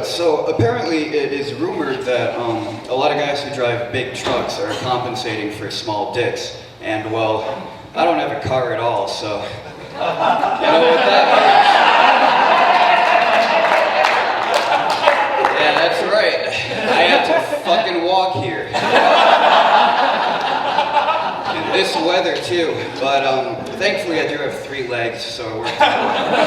So apparently it is rumored that a lot of guys who drive big trucks are compensating for small dicks. And well, I don't have a car at all, so you know what that means. Yeah, that's right. I have to fucking walk here. In this weather too. But thankfully I do have 3 legs, so it works out.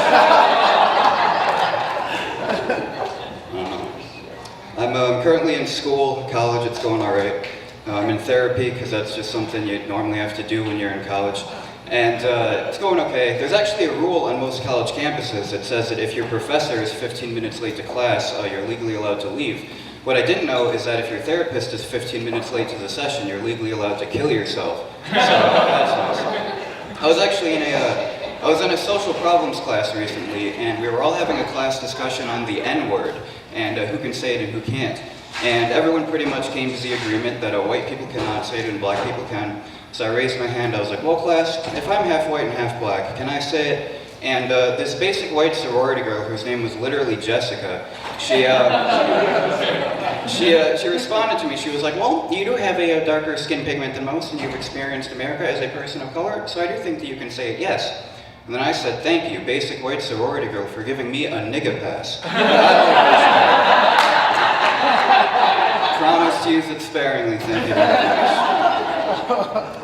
I'm currently in school, college, it's going all right. I'm in therapy because that's just something you normally have to do when you're in college. And it's going okay. There's actually a rule on most college campuses that says that if your professor is 15 minutes late to class, you're legally allowed to leave. What I didn't know is that if your therapist is 15 minutes late to the session, you're legally allowed to kill yourself. So that's nice. I was actually in a social problems class recently, and we were all having a class discussion on the N-word, and who can say it and who can't. And everyone pretty much came to the agreement that white people cannot say it and black people can. So I raised my hand, I was like, well class, if I'm half white and half black, can I say it? And this basic white sorority girl, whose name was literally Jessica, she responded to me. She was like, well, you do have a darker skin pigment than most, and you've experienced America as a person of color, so I do think that you can say it, yes. And then I said, thank you, basic white sorority girl, for giving me a nigga pass. Promise to use it sparingly, thank you very much.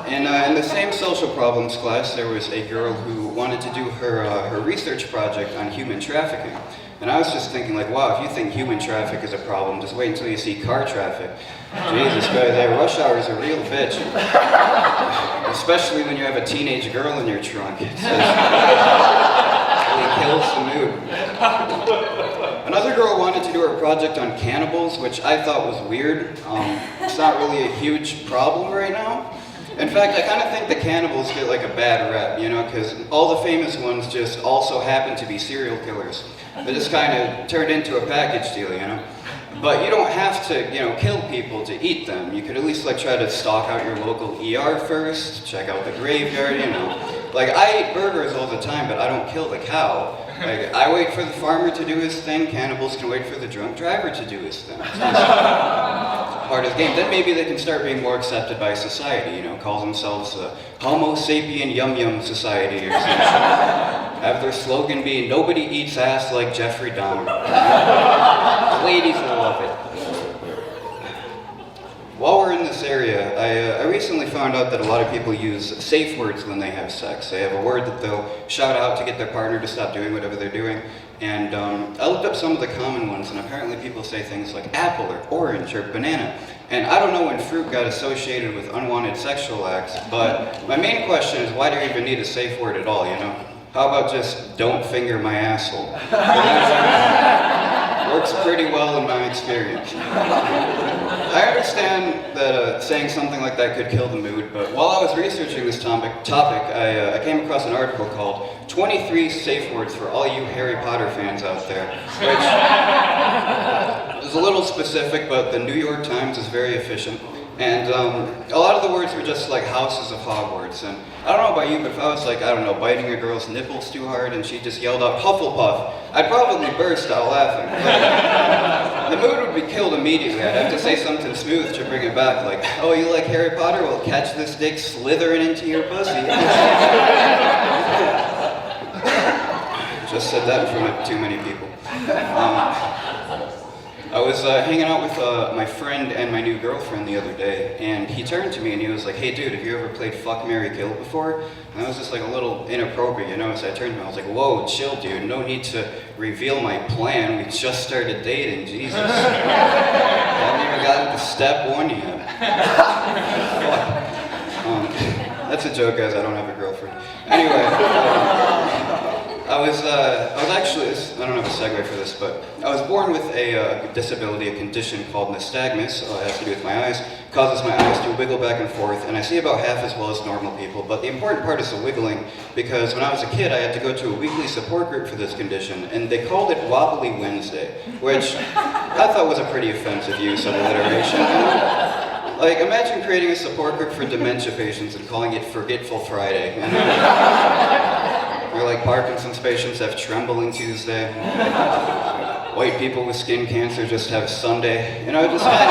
In the same social problems class, there was a girl who wanted to do her research project on human trafficking. And I was just thinking like, wow, if you think human traffic is a problem, just wait until you see car traffic. Jesus Christ, that rush hour is a real bitch. Especially when you have a teenage girl in your trunk. It really kills the mood. Another girl wanted to do her project on cannibals, which I thought was weird. It's not really a huge problem right now. In fact, I kind of think the cannibals get like a bad rep, you know, because all the famous ones just also happen to be serial killers. They just kind of turned into a package deal, you know. But you don't have to, you know, kill people to eat them. You could at least like try to stalk out your local ER first, check out the graveyard, you know. Like I eat burgers all the time, but I don't kill the cow. Like I wait for the farmer to do his thing, cannibals can wait for the drunk driver to do his thing. It's part of the game. Then maybe they can start being more accepted by society, you know, call themselves the Homo sapien Yum Yum Society or something. Have their slogan be, nobody eats ass like Jeffrey Dahmer. Ladies will love it. While we're in this area, I recently found out that a lot of people use safe words when they have sex. They have a word that they'll shout out to get their partner to stop doing whatever they're doing. And I looked up some of the common ones, and apparently people say things like apple or orange or banana. And I don't know when fruit got associated with unwanted sexual acts, but my main question is, why do you even need a safe word at all, you know? How about just don't finger my asshole? Works pretty well in my experience. I understand that saying something like that could kill the mood, but while I was researching this topic, I came across an article called 23 Safe Words for All You Harry Potter fans out there, which is a little specific, but the New York Times is very efficient. And a lot of the words were just like houses of Hogwarts. And I don't know about you, but if I was like, I don't know, biting a girl's nipples too hard and she just yelled out Hufflepuff, I'd probably burst out laughing. But the mood would be killed immediately. I'd have to say something smooth to bring it back, like, oh, you like Harry Potter? Well, catch this dick slithering into your pussy. Just said that in front of too many people. I was hanging out with my friend and my new girlfriend the other day, and he turned to me and he was like, hey dude, have you ever played Fuck, Marry, Kill before? And I was just like a little inappropriate, you know, so I turned to him, I was like, whoa, chill dude, no need to reveal my plan, we just started dating, Jesus. I haven't even gotten to step 1 yet. That's a joke guys, I don't have a girlfriend. Anyway. I was actually, I don't have a segue for this, but I was born with a disability, a condition called nystagmus. It has to do with my eyes. It causes my eyes to wiggle back and forth, and I see about half as well as normal people. But the important part is the wiggling, because when I was a kid, I had to go to a weekly support group for this condition, and they called it Wobbly Wednesday, which I thought was a pretty offensive use of alliteration. Like, imagine creating a support group for dementia patients and calling it Forgetful Friday. Or like Parkinson's patients have Trembling Tuesday. White people with skin cancer just have Sunday. You know, it just kind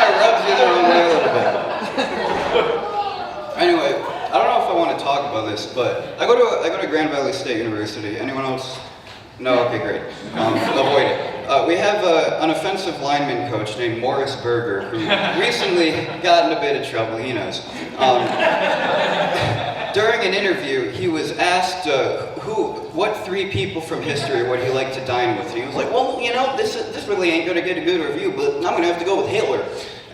of rubs you the wrong way a little bit. Anyway, I don't know if I want to talk about this, but I go to Grand Valley State University. Anyone else? No? Okay, great. Avoid it. We have an offensive lineman coach named Morris Berger who recently got in a bit of trouble, he knows. During an interview, he was asked what 3 people from history would he like to dine with? And he was like, well, you know, this really ain't gonna get a good review, but I'm gonna have to go with Hitler.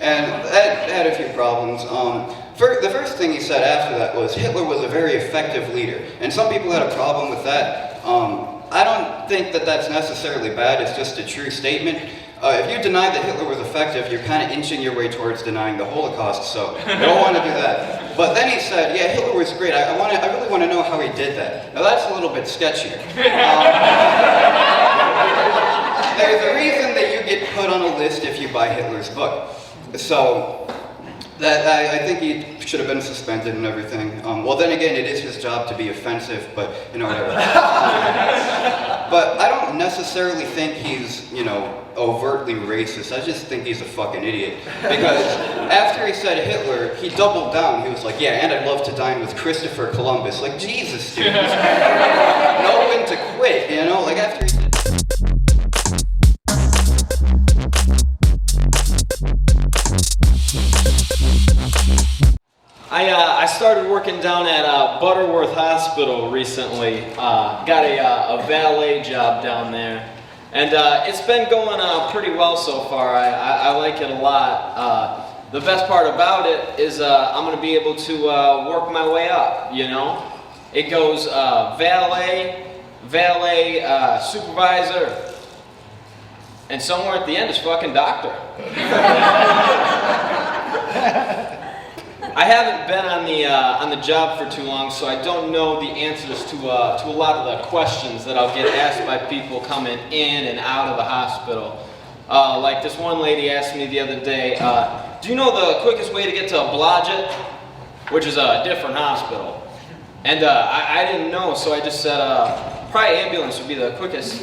And that had a few problems. The first thing he said after that was Hitler was a very effective leader. And some people had a problem with that. I don't think that that's necessarily bad, it's just a true statement. If you deny that Hitler was effective, you're kind of inching your way towards denying the Holocaust, so you don't want to do that. But then he said, yeah, Hitler was great, I really want to know how he did that. Now that's a little bit sketchier. There's a reason that you get put on a list if you buy Hitler's book. So, I think he should have been suspended and everything. Well, then again, it is his job to be offensive, but, you know, whatever. But I don't necessarily think he's, you know, overtly racist. I just think he's a fucking idiot. Because after he said Hitler, he doubled down. He was like, yeah, and I'd love to dine with Christopher Columbus. Like, Jesus, dude. Know when to quit, you know? Like, after he said... I started working down at Butterworth Hospital recently. Got a valet job down there. And it's been going pretty well so far. I like it a lot. The best part about it is I'm going to be able to work my way up, you know? It goes valet, supervisor, and somewhere at the end is fucking doctor. I haven't been on the job for too long, so I don't know the answers to a lot of the questions that I'll get asked by people coming in and out of the hospital. Like this one lady asked me the other day, do you know the quickest way to get to Blodgett? Which is a different hospital. And I didn't know, so I just said, probably ambulance would be the quickest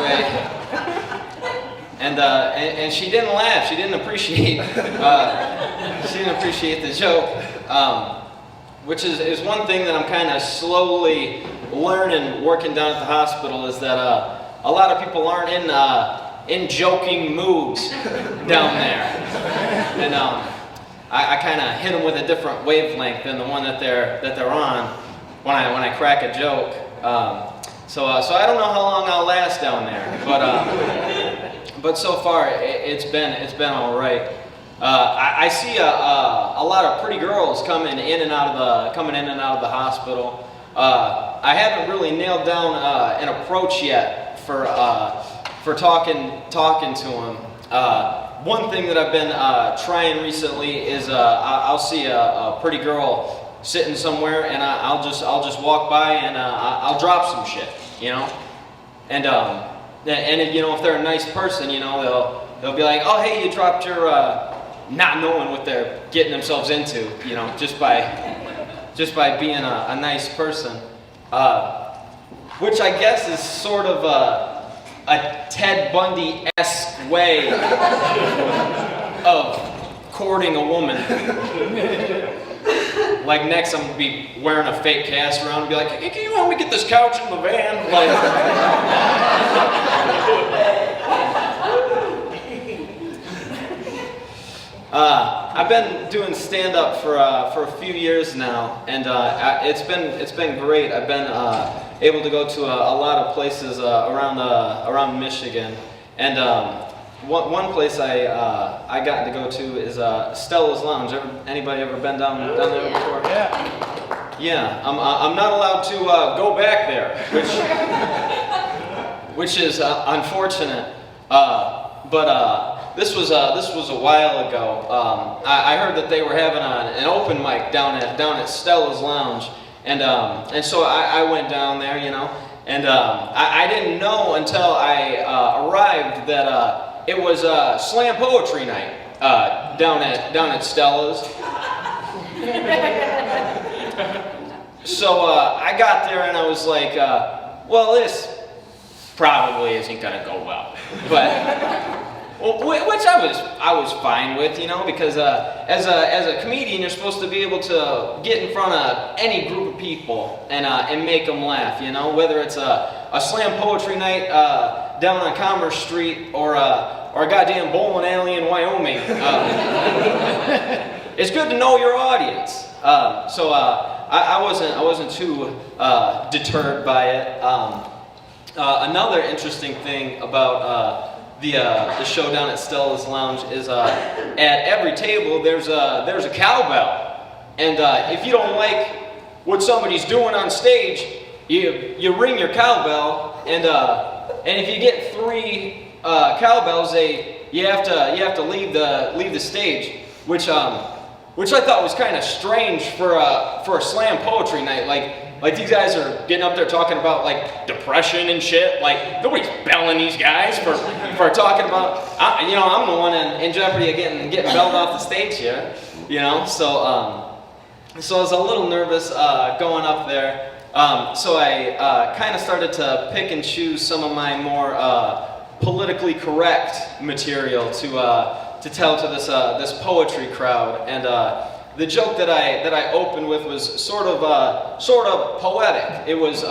way. And she didn't laugh. She didn't appreciate. She didn't appreciate the joke, which is one thing that I'm kind of slowly learning working down at the hospital is that a lot of people aren't in joking moods down there, and I kind of hit them with a different wavelength than the one that they're on when I crack a joke. So I don't know how long I'll last down there, but so far it's been all right. I see a lot of pretty girls coming in and out of the hospital. I haven't really nailed down an approach yet for talking to them. One thing that I've been trying recently is I'll see a pretty girl sitting somewhere, and I'll just walk by and I'll drop some shit, you know, and you know, if they're a nice person, you know, they'll be like, oh hey, you dropped your not knowing what they're getting themselves into, you know, just by being a nice person, which I guess is sort of a Ted Bundy-esque way of courting a woman. Like next I'm gonna be wearing a fake cast around and be like, hey, can you help me get this couch in the van? Like, I've been doing stand-up for a few years now, and it's been great. I've been able to go to a lot of places around Michigan, and one place I got to go to is Stella's Lounge. Anybody ever been down there before? Yeah. I'm not allowed to go back there, which is unfortunate. But this was a while ago. I heard that they were having an open mic down at Stella's Lounge, and so I went down there, you know, and I didn't know until I arrived that it was slam poetry night down at Stella's. So I got there and I was like, well, this probably isn't gonna go well, but. Which I was fine with, you know, because as a comedian, you're supposed to be able to get in front of any group of people and make them laugh, you know, whether it's a slam poetry night down on Commerce Street or a goddamn bowling alley in Wyoming. It's good to know your audience. So I wasn't too deterred by it. Another interesting thing about the show down at Stella's Lounge is at every table there's a cowbell, and if you don't like what somebody's doing on stage, you ring your cowbell, and if you get 3 cowbells, you have to leave the stage, which I thought was kind of strange for a slam poetry night. Like these guys are getting up there talking about like depression and shit. Like nobody's belling these guys for talking about. I'm the one in jeopardy of getting belled off the stage here. You know, so I was a little nervous going up there. So I kind of started to pick and choose some of my more politically correct material to tell to this poetry crowd. And the joke that I opened with was sort of poetic. It was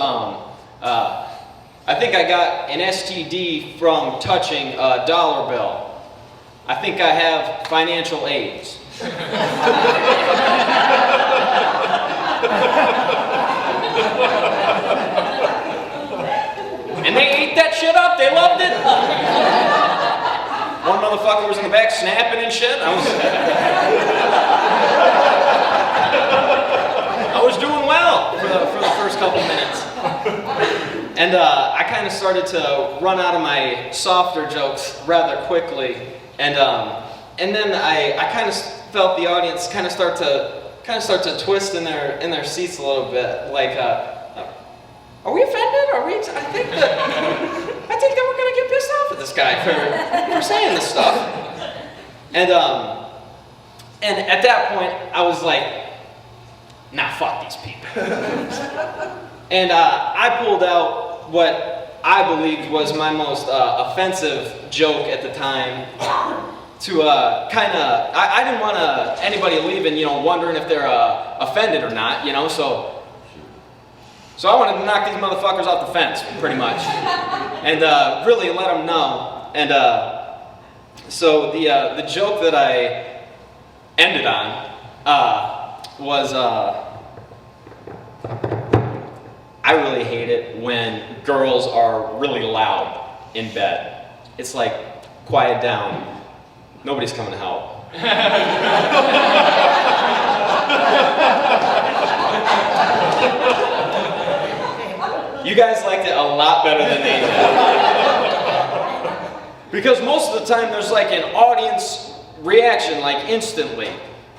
I think I got an STD from touching a dollar bill. I think I have financial AIDS. And they ate that shit up. They loved it. One motherfucker was in the back snapping and shit. I was doing well for the first couple minutes. And I kind of started to run out of my softer jokes rather quickly. And then I kind of felt the audience kind of start to twist in their seats a little bit. Like, are we offended? I think that we're gonna get pissed off at this guy for saying this stuff. And at that point, I was like, nah, fuck these people. And I pulled out what I believed was my most offensive joke at the time. To I didn't want anybody leaving, wondering if they're offended or not, So I wanted to knock these motherfuckers off the fence, pretty much, and really let them know. And so the joke that I ended on was I really hate it when girls are really loud in bed. It's like, quiet down. Nobody's coming to help. You guys liked it a lot better than they did. Because most of the time there's like an audience reaction, like instantly.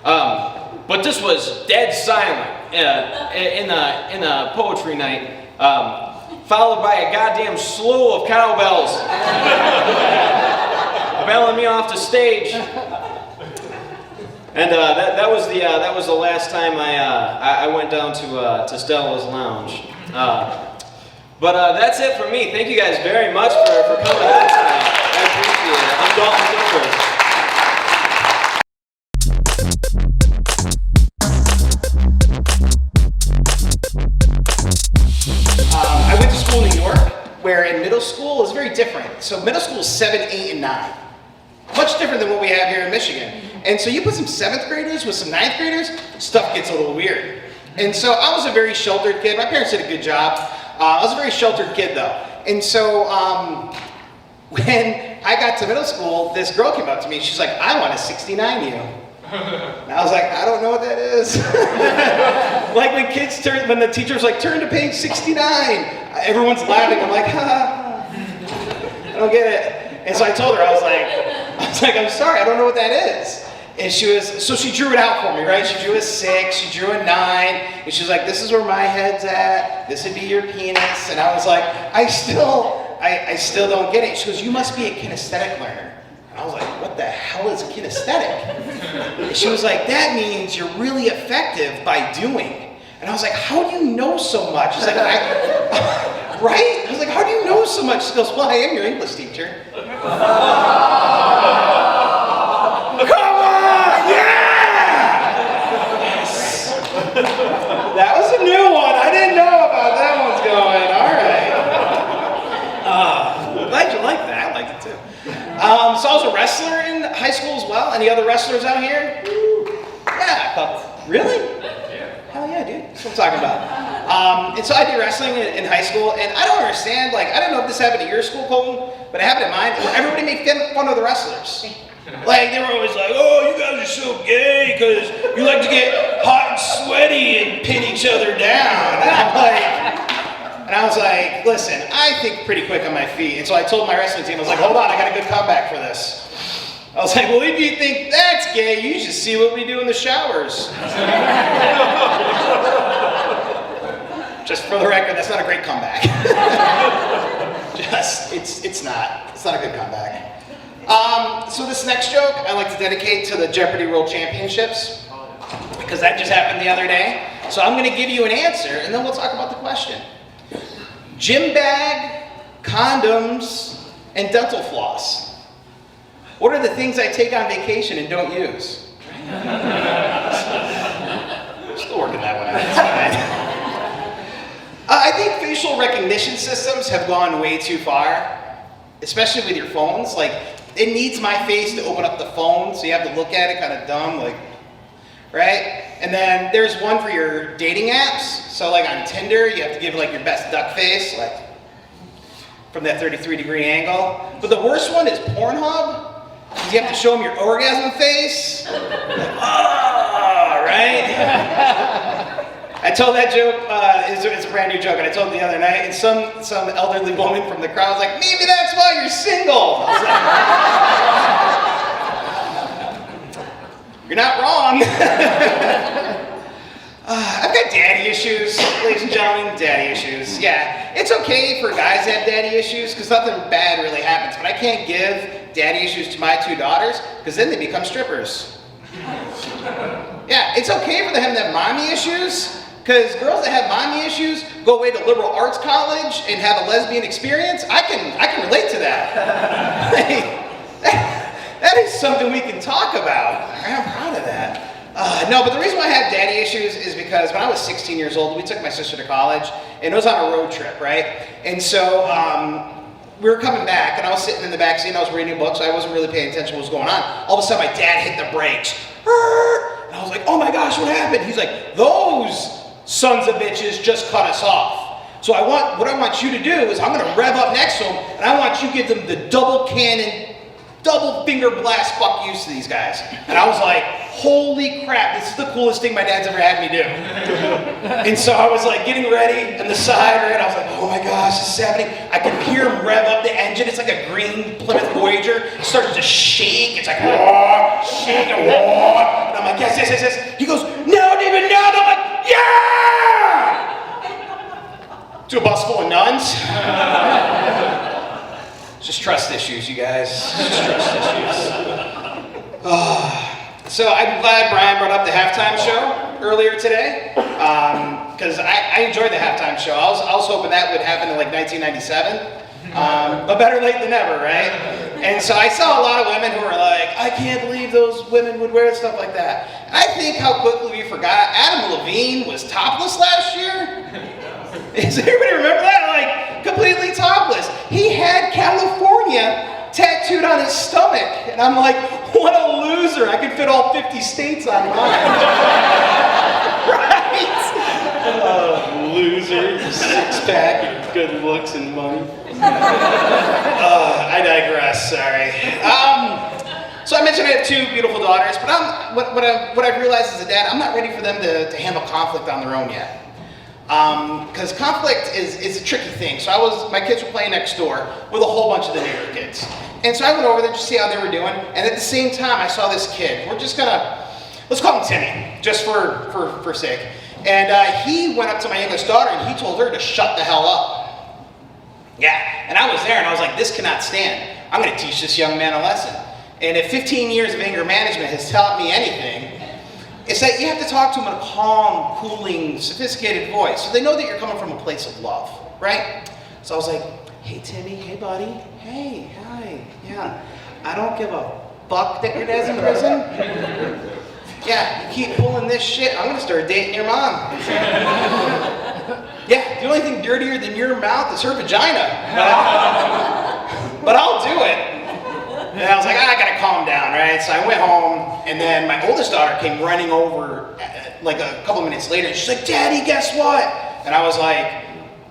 But this was dead silent in a poetry night, followed by a goddamn slew of cowbells belling me off the stage. And that was the last time I went down to Stella's Lounge. But that's it for me. Thank you guys very much for coming out tonight. I appreciate it. I'm Dalton Silver. I went to school in New York, where in middle school is very different. So middle school is 7, 8, and 9. Much different than what we have here in Michigan. And so you put some 7th graders with some 9th graders, stuff gets a little weird. And so I was a very sheltered kid. My parents did a good job. I was a very sheltered kid though. And so when I got to middle school, this girl came up to me. She's like, I want to 69 you. And I was like, I don't know what that is. Like when the teacher's like, turn to page 69. Everyone's laughing. I'm like, ha, I don't get it. And so I told her, I was like, I'm sorry, I don't know what that is. And so she drew it out for me, right? She drew a 6, she drew a 9, and she was like, this is where my head's at, this would be your penis. And I was like, I still don't get it. She goes, you must be a kinesthetic learner. And I was like, what the hell is kinesthetic? And she was like, that means you're really effective by doing. And I was like, how do you know so much? She's like, right? I was like, how do you know so much? She goes, well, I am your English teacher. Come on, yeah! Yes! That was a new one. I didn't know about that one's going. All right. Glad you liked that. I liked it too. So I was a wrestler in high school as well. Any other wrestlers out here? Yeah, a couple. Really? Hell yeah, dude. That's what I'm talking about. And so I did wrestling in high school, and I don't understand, like, I don't know if this happened at your school, Colton, but it happened at mine, where everybody made fun of the wrestlers. Like, they were always like, oh, you guys are so gay because you like to get hot and sweaty and pin each other down. And I was like, listen, I think pretty quick on my feet. And so I told my wrestling team, I was like, hold on, I got a good comeback for this. I was like, well, if you think that's gay, you should see what we do in the showers. Just for the record, that's not a great comeback. It's not a good comeback. So this next joke, I like to dedicate to the Jeopardy World Championships, because that just happened the other day. So I'm gonna give you an answer, and then we'll talk about the question. Gym bag, condoms, and dental floss. What are the things I take on vacation and don't use? Still working that one out. It's fine. I think facial recognition systems have gone way too far, especially with your phones. Like, it needs my face to open up the phone, so you have to look at it kind of dumb, like, right? And then there's one for your dating apps. So like on Tinder, you have to give like your best duck face, like from that 33-degree angle. But the worst one is Pornhub. You have to show them your orgasm face. Like, oh, right? I told that joke, it's a brand new joke, and I told it the other night, and some elderly woman from the crowd was like, maybe that's why you're single. I was like, you're not wrong. I've got daddy issues, ladies and gentlemen, daddy issues. Yeah, it's okay for guys to have daddy issues, because nothing bad really happens, but I can't give daddy issues to my 2 daughters, because then they become strippers. Yeah, it's okay for them to have mommy issues, because girls that have mommy issues go away to liberal arts college and have a lesbian experience. I can relate to that. That is something we can talk about. I'm proud of that. No, but the reason why I have daddy issues is because when I was 16 years old, we took my sister to college, and it was on a road trip, right? And so we were coming back, and I was sitting in the back seat, and I was reading a book, so I wasn't really paying attention to what was going on. All of a sudden, my dad hit the brakes. And I was like, oh my gosh, what happened? He's like, those sons of bitches just cut us off. So what I want you to do is I'm gonna rev up next to them, and I want you to give them the double cannon, double finger blast fuck yous to these guys. And I was like, holy crap, this is the coolest thing my dad's ever had me do. And so I was like getting ready on the side, right? I was like, oh my gosh, this is happening. I could hear him rev up the engine. It's like a green Plymouth Voyager. It starts to shake. It's like, whoa, shake and whoa. And I'm like, yes, yes, yes, yes. He goes, no, David, no. And I'm like, yeah! To a bus full of nuns. Just trust issues, you guys. Just trust issues. So I'm glad Brian brought up the halftime show earlier today, because I enjoyed the halftime show. I was hoping that would happen in like 1997, but better late than never, right? And so I saw a lot of women who were like, I can't believe those women would wear stuff like that. And I think how quickly we forgot Adam Levine was topless last year. Does everybody remember that? Like, completely topless. He had California tattooed on his stomach. And I'm like, what a loser. I could fit all 50 states on mine. Right? Loser, six-pack, and good looks and money. I digress, sorry. So I mentioned I have 2 beautiful daughters, but what I've realized as a dad, I'm not ready for them to handle conflict on their own yet. Because conflict is a tricky thing. So my kids were playing next door with a whole bunch of the neighbor kids. And so I went over there to see how they were doing. And at the same time, I saw this kid. Let's call him Timmy, just for sake. And he went up to my youngest daughter and he told her to shut the hell up. Yeah, and I was there and I was like, this cannot stand. I'm gonna teach this young man a lesson. And if 15 years of anger management has taught me anything, it's that you have to talk to them in a calm, cooling, sophisticated voice, so they know that you're coming from a place of love, right? So I was like, hey Timmy, hey buddy, hey, hi, yeah, I don't give a fuck that your dad's in prison. Yeah, you keep pulling this shit, I'm gonna start dating your mom. Yeah, the only thing dirtier than your mouth is her vagina. But I'll do it. And I was like, I gotta calm down, right? So I went home, and then my oldest daughter came running over like a couple minutes later, and she's like, Daddy, guess what? And I was like,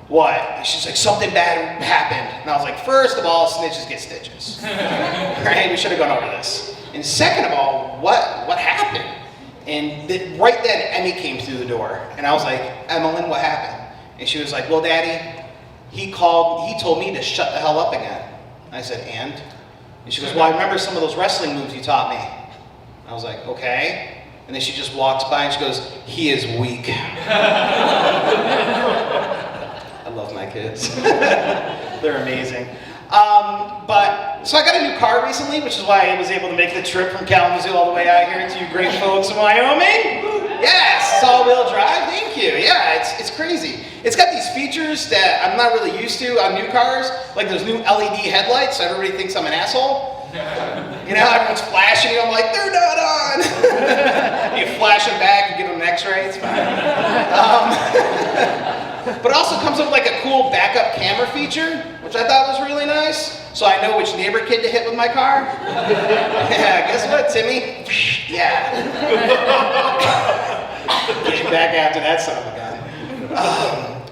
what? And she's like, something bad happened. And I was like, first of all, snitches get stitches. Right? We should have gone over this. And second of all, what happened? And right then, Emmy came through the door, and I was like, Emmeline, what happened? And she was like, well, Daddy, he told me to shut the hell up again. I said, and? And she goes, well, I remember some of those wrestling moves you taught me. I was like, okay. And then she just walks by and she goes, he is weak. I love my kids. They're amazing. So I got a new car recently, which is why I was able to make the trip from Kalamazoo all the way out here to you great folks in Wyoming. Yes, it's all-wheel drive, thank you. Yeah, it's crazy. It's got these features that I'm not really used to on new cars, like those new LED headlights, so everybody thinks I'm an asshole. You know, everyone's flashing you, I'm like, they're not on. You flash them back and give them an x-ray, it's fine. But it also comes with like a cool backup camera feature, which I thought was really nice. So I know which neighbor kid to hit with my car. Yeah, guess what, Timmy? Yeah. Get you back after that son of a gun.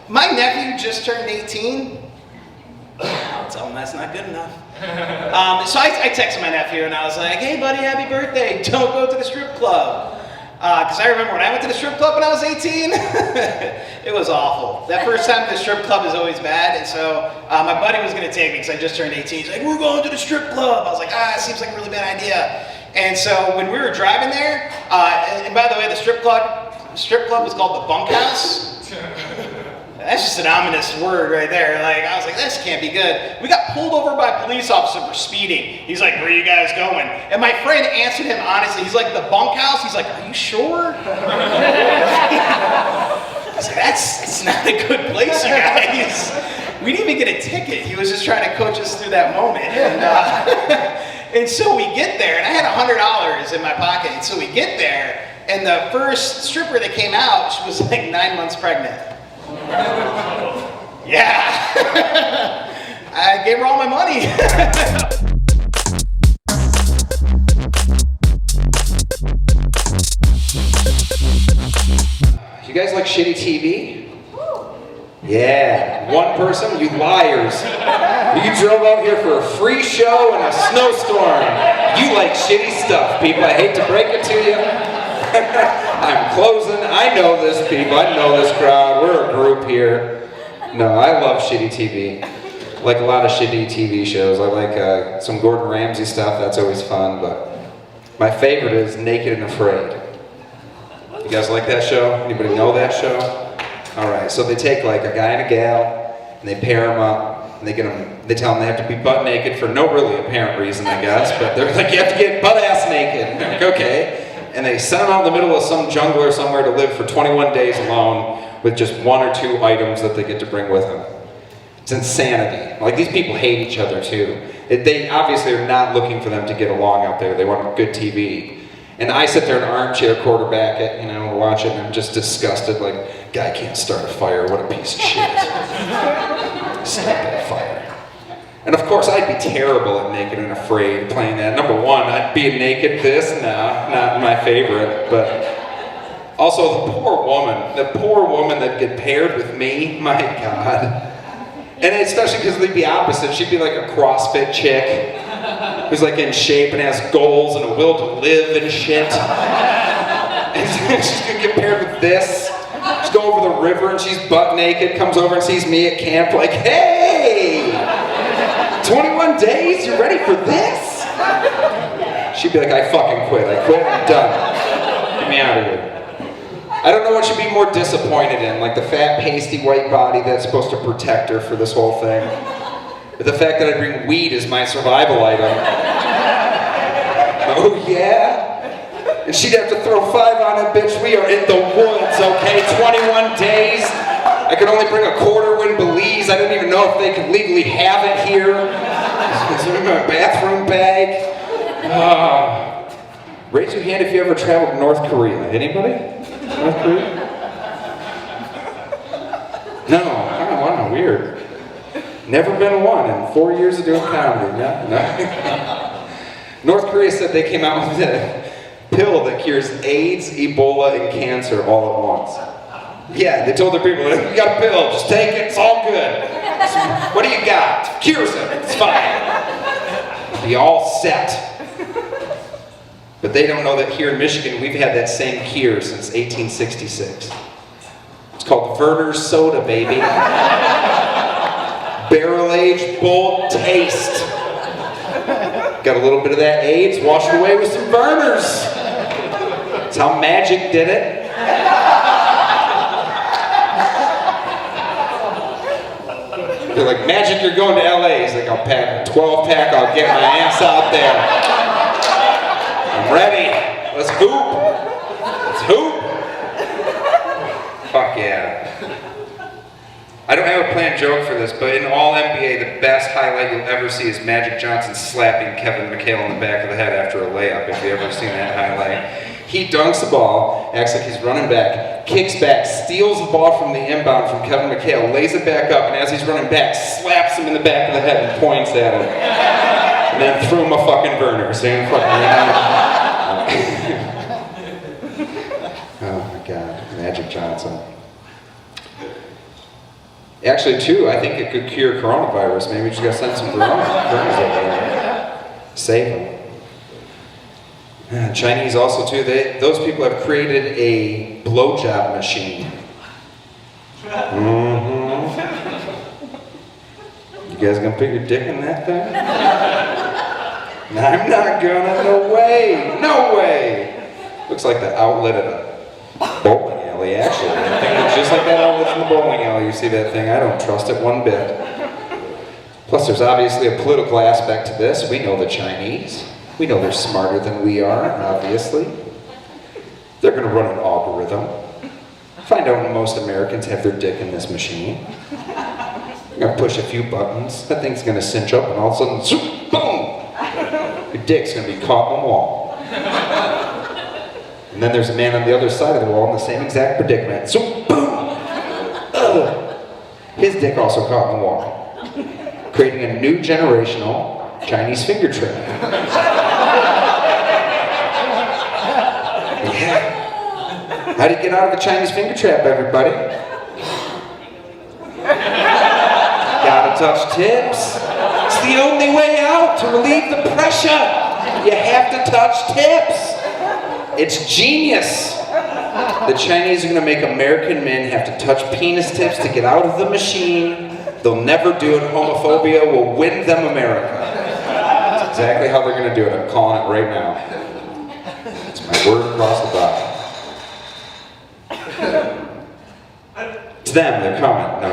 My nephew just turned 18. I'll tell him that's not good enough. So I texted my nephew and I was like, hey buddy, happy birthday. Don't go to the strip club. Because I remember when I went to the strip club when I was 18, it was awful. That first time to the strip club is always bad, and so my buddy was going to take me because I just turned 18. He's like, we're going to the strip club. I was like, it seems like a really bad idea. And so when we were driving there, and by the way, the strip club was called the Bunkhouse. That's just an ominous word right there. Like, I was like, this can't be good. We got pulled over by a police officer for speeding. He's like, where are you guys going? And my friend answered him honestly. He's like, the bunkhouse? He's like, are you sure? I was like, that's not a good place, you guys. We didn't even get a ticket. He was just trying to coach us through that moment. And so we get there, and I had $100 in my pocket. And so we get there, and the first stripper that came out, she was like 9 months pregnant. Yeah. I gave her all my money. You guys like shitty TV? Yeah. One person? You liars. You drove out here for a free show in a snowstorm. You like shitty stuff, people. I hate to break it to you. I'm closing. I know this people. I know this crowd. We're a group here. No, I love shitty TV. Like a lot of shitty TV shows. I like some Gordon Ramsay stuff. That's always fun. But my favorite is Naked and Afraid. You guys like that show? Anybody know that show? All right. So they take like a guy and a gal, and they pair them up, and they tell them they have to be butt naked for no really apparent reason, I guess. But they're like, you have to get butt ass naked. Like, okay. And they send them out in the middle of some jungle or somewhere to live for 21 days alone with just 1 or 2 items that they get to bring with them. It's insanity. Like, these people hate each other too. They obviously are not looking for them to get along out there. They want good TV. And I sit there in an armchair, quarterback it, we're watching, and I'm just disgusted, like, guy can't start a fire, what a piece of shit. Start that fire. And of course, I'd be terrible at Naked and Afraid playing that. Number one, I'd be naked not my favorite, but also the poor woman that'd get paired with me, my God. And especially because they'd be opposite. She'd be like a CrossFit chick who's like in shape and has goals and a will to live and shit. And she's gonna get paired with this. Just go over the river and she's butt naked, comes over and sees me at camp like, hey! 21 days? You ready for this? She'd be like, I fucking quit. I quit. I'm done. Get me out of here. I don't know what she'd be more disappointed in, like the fat, pasty white body that's supposed to protect her for this whole thing. But the fact that I bring weed as my survival item. Oh yeah? And she'd have to throw 5 on it, bitch. We are in the woods, okay? 21 days. I could only bring a quarter in Belize. I didn't even know if they could legally have it here. It's in my bathroom bag. Raise your hand if you ever traveled to North Korea. Anybody? North Korea? No, wow, weird. Never been one in 4 years of doing comedy. No. North Korea said they came out with a pill that cures AIDS, Ebola, and cancer all at once. Yeah, they told their people, you got a pill, just take it, it's all good. So, what do you got? Cures it, it's fine. Be all set. But they don't know that here in Michigan, we've had that same cure since 1866. It's called Werner's Soda, baby. Barrel-aged, bold taste. Got a little bit of that AIDS, wash it away with some Werner's. That's how magic did it. They're like, Magic, you're going to LA. He's like, I'll pack a 12-pack, I'll get my ass out there. I'm ready. Let's hoop. Let's hoop. Fuck yeah. I don't have a planned joke for this, but in all NBA, the best highlight you'll ever see is Magic Johnson slapping Kevin McHale in the back of the head after a layup, if you've ever seen that highlight. He dunks the ball, acts like he's running back, kicks back, steals the ball from the inbound from Kevin McHale, lays it back up, and as he's running back, slaps him in the back of the head and points at him. And then threw him a fucking burner, saying fucking Oh my God, Magic Johnson. Actually, too, I think it could cure coronavirus. Maybe we just gotta send some burners over there. Save them. Chinese also, too, those people have created a blowjob machine. Mm-hmm. You guys gonna put your dick in that thing? I'm not gonna, no way, no way. Looks like the outlet at a bowling alley, actually. I think it's just like that outlet in the bowling alley. You see that thing, I don't trust it one bit. Plus, there's obviously a political aspect to this. We know the Chinese. We know they're smarter than we are, obviously. They're gonna run an algorithm. Find out when most Americans have their dick in this machine. You're gonna push a few buttons, that thing's gonna cinch up, and all of a sudden, zoom, boom! Your dick's gonna be caught in the wall. And then there's a man on the other side of the wall in the same exact predicament. Zoom, boom! His dick also caught in the wall. Creating a new generational Chinese finger trap. Yeah. How do you get out of a Chinese finger trap, everybody? Gotta touch tips. It's the only way out to relieve the pressure. You have to touch tips. It's genius. The Chinese are gonna make American men have to touch penis tips to get out of the machine. They'll never do it. Homophobia will win them America. That's exactly how they're gonna do it. I'm calling it right now. It's my word across the bottom. It's them, they're coming. No,